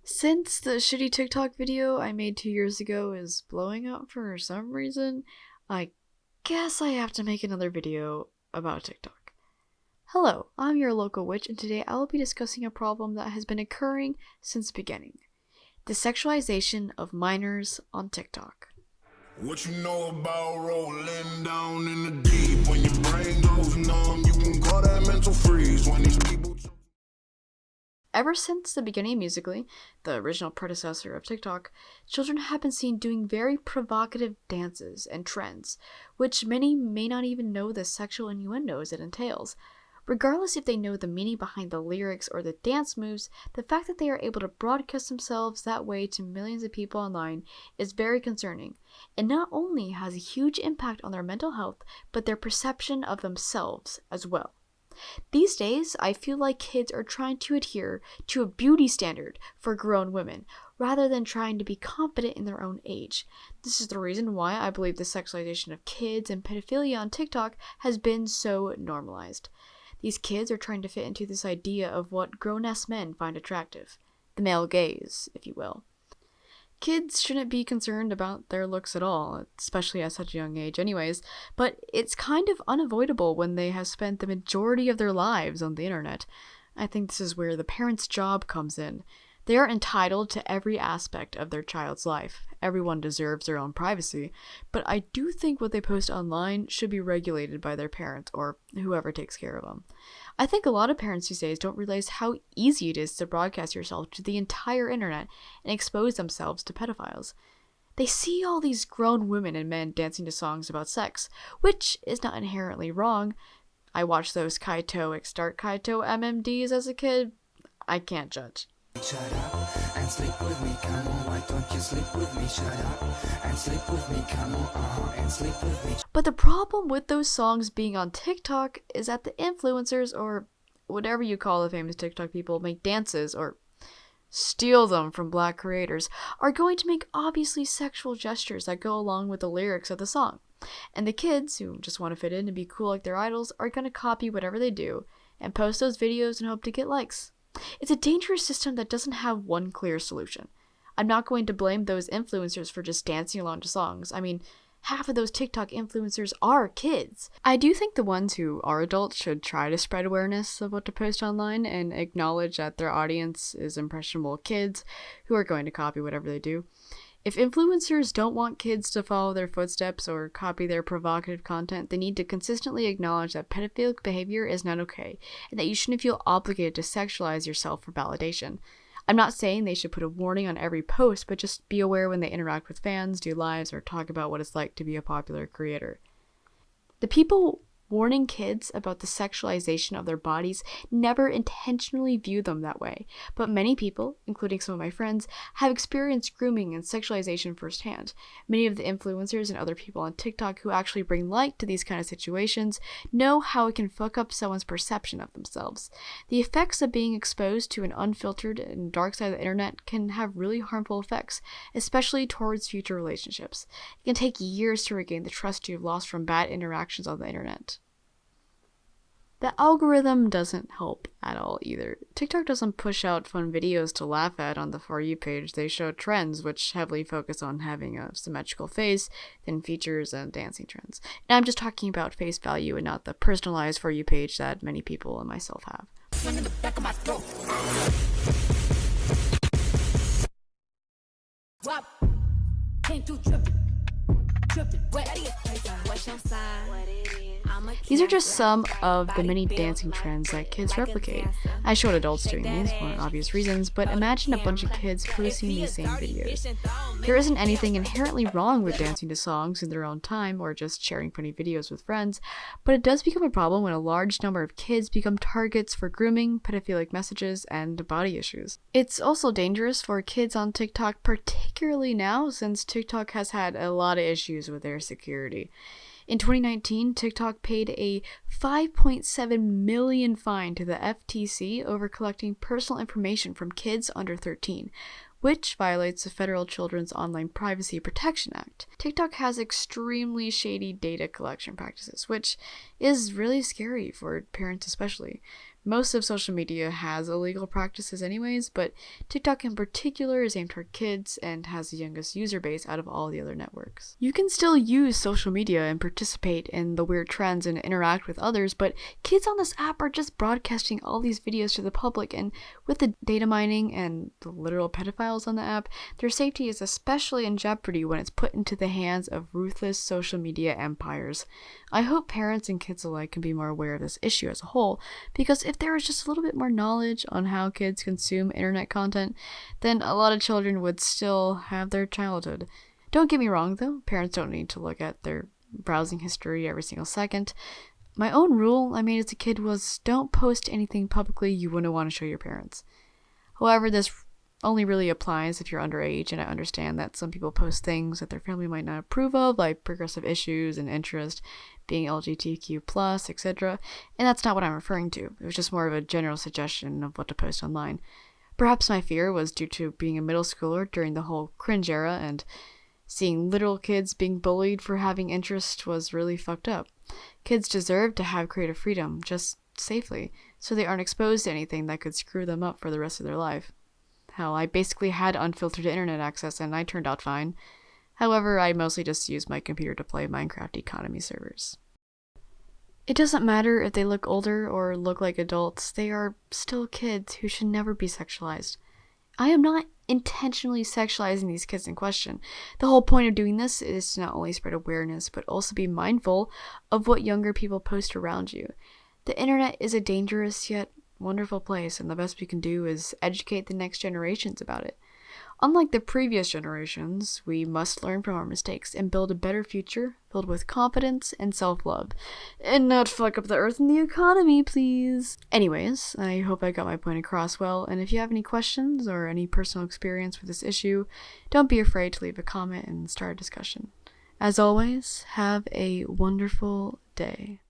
Since the shitty TikTok video I made 2 years ago is blowing up for some reason, I guess I have to make another video about TikTok. Hello, I'm your local witch, and today I will be discussing a problem that has been occurring since the beginning: the sexualization of minors on TikTok. What you know about rolling down in the deep? When your brain goes numb, you can call that mental freeze. When these people... Ever since the beginning of Musical.ly, the original predecessor of TikTok, children have been seen doing very provocative dances and trends, which many may not even know the sexual innuendos it entails. Regardless if they know the meaning behind the lyrics or the dance moves, the fact that they are able to broadcast themselves that way to millions of people online is very concerning. It not only has a huge impact on their mental health, but their perception of themselves as well. These days, I feel like kids are trying to adhere to a beauty standard for grown women, rather than trying to be confident in their own age. This is the reason why I believe the sexualization of kids and pedophilia on TikTok has been so normalized. These kids are trying to fit into this idea of what grown-ass men find attractive. The male gaze, if you will. Kids shouldn't be concerned about their looks at all, especially at such a young age anyways, but it's kind of unavoidable when they have spent the majority of their lives on the internet. I think this is where the parent's job comes in. They are entitled to every aspect of their child's life. Everyone deserves their own privacy, but I do think what they post online should be regulated by their parent or whoever takes care of them. I think a lot of parents these days don't realize how easy it is to broadcast yourself to the entire internet and expose themselves to pedophiles. They see all these grown women and men dancing to songs about sex, which is not inherently wrong. I watched those Kaito Start Kaito MMDs as a kid. I can't judge. Shut up and sleep with me, come on, why don't you sleep with me? Shut up and sleep with me, come on, and sleep with me. But the problem with those songs being on TikTok is that the influencers, or whatever you call the famous TikTok people, make dances or steal them from black creators, are going to make obviously sexual gestures that go along with the lyrics of the song. And the kids, who just want to fit in and be cool like their idols, are going to copy whatever they do and post those videos and hope to get likes. It's a dangerous system that doesn't have one clear solution. I'm not going to blame those influencers for just dancing along to songs. I mean, half of those TikTok influencers are kids. I do think the ones who are adults should try to spread awareness of what to post online and acknowledge that their audience is impressionable kids who are going to copy whatever they do. If influencers don't want kids to follow their footsteps or copy their provocative content, they need to consistently acknowledge that pedophilic behavior is not okay, and that you shouldn't feel obligated to sexualize yourself for validation. I'm not saying they should put a warning on every post, but just be aware when they interact with fans, do lives, or talk about what it's like to be a popular creator. The people warning kids about the sexualization of their bodies never intentionally view them that way, but many people, including some of my friends, have experienced grooming and sexualization firsthand. Many of the influencers and other people on TikTok who actually bring light to these kind of situations know how it can fuck up someone's perception of themselves. The effects of being exposed to an unfiltered and dark side of the internet can have really harmful effects, especially towards future relationships. It can take years to regain the trust you've lost from bad interactions on the internet. The algorithm doesn't help at all either. TikTok doesn't push out fun videos to laugh at on the For You page. They show trends which heavily focus on having a symmetrical face, thin features, and dancing trends. And I'm just talking about face value and not the personalized For You page that many people and myself have. These are just some of the many dancing trends that kids replicate. I showed adults doing these for obvious reasons, but imagine a bunch of kids posting these same videos. There isn't anything inherently wrong with dancing to songs in their own time or just sharing funny videos with friends, but it does become a problem when a large number of kids become targets for grooming, pedophilic messages, and body issues. It's also dangerous for kids on TikTok, particularly now since TikTok has had a lot of issues with their security. In 2019, TikTok paid a $5.7 million fine to the FTC over collecting personal information from kids under 13, which violates the Federal Children's Online Privacy Protection Act. TikTok has extremely shady data collection practices, which is really scary for parents especially. Most of social media has illegal practices anyways, but TikTok in particular is aimed toward kids and has the youngest user base out of all the other networks. You can still use social media and participate in the weird trends and interact with others, but kids on this app are just broadcasting all these videos to the public, and with the data mining and the literal pedophiles on the app, their safety is especially in jeopardy when it's put into the hands of ruthless social media empires. I hope parents and kids alike can be more aware of this issue as a whole, because if there was just a little bit more knowledge on how kids consume internet content, then a lot of children would still have their childhood. Don't get me wrong though, parents don't need to look at their browsing history every single second. My own rule I made as a kid was don't post anything publicly you wouldn't want to show your parents. However, this only really applies if you're underage, and I understand that some people post things that their family might not approve of, like progressive issues and interest, being LGBTQ+, etc. And that's not what I'm referring to. It was just more of a general suggestion of what to post online. Perhaps my fear was due to being a middle schooler during the whole cringe era, and seeing literal kids being bullied for having interest was really fucked up. Kids deserve to have creative freedom, just safely, so they aren't exposed to anything that could screw them up for the rest of their life. Hell, I basically had unfiltered internet access and I turned out fine. However, I mostly just used my computer to play Minecraft economy servers. It doesn't matter if they look older or look like adults, they are still kids who should never be sexualized. I am not intentionally sexualizing these kids in question. The whole point of doing this is to not only spread awareness, but also be mindful of what younger people post around you. The internet is a dangerous yet wonderful place, and the best we can do is educate the next generations about it. Unlike the previous generations, we must learn from our mistakes and build a better future filled with confidence and self-love. And not fuck up the earth and the economy, please. Anyways, I hope I got my point across well, and if you have any questions or any personal experience with this issue, don't be afraid to leave a comment and start a discussion. As always, have a wonderful day.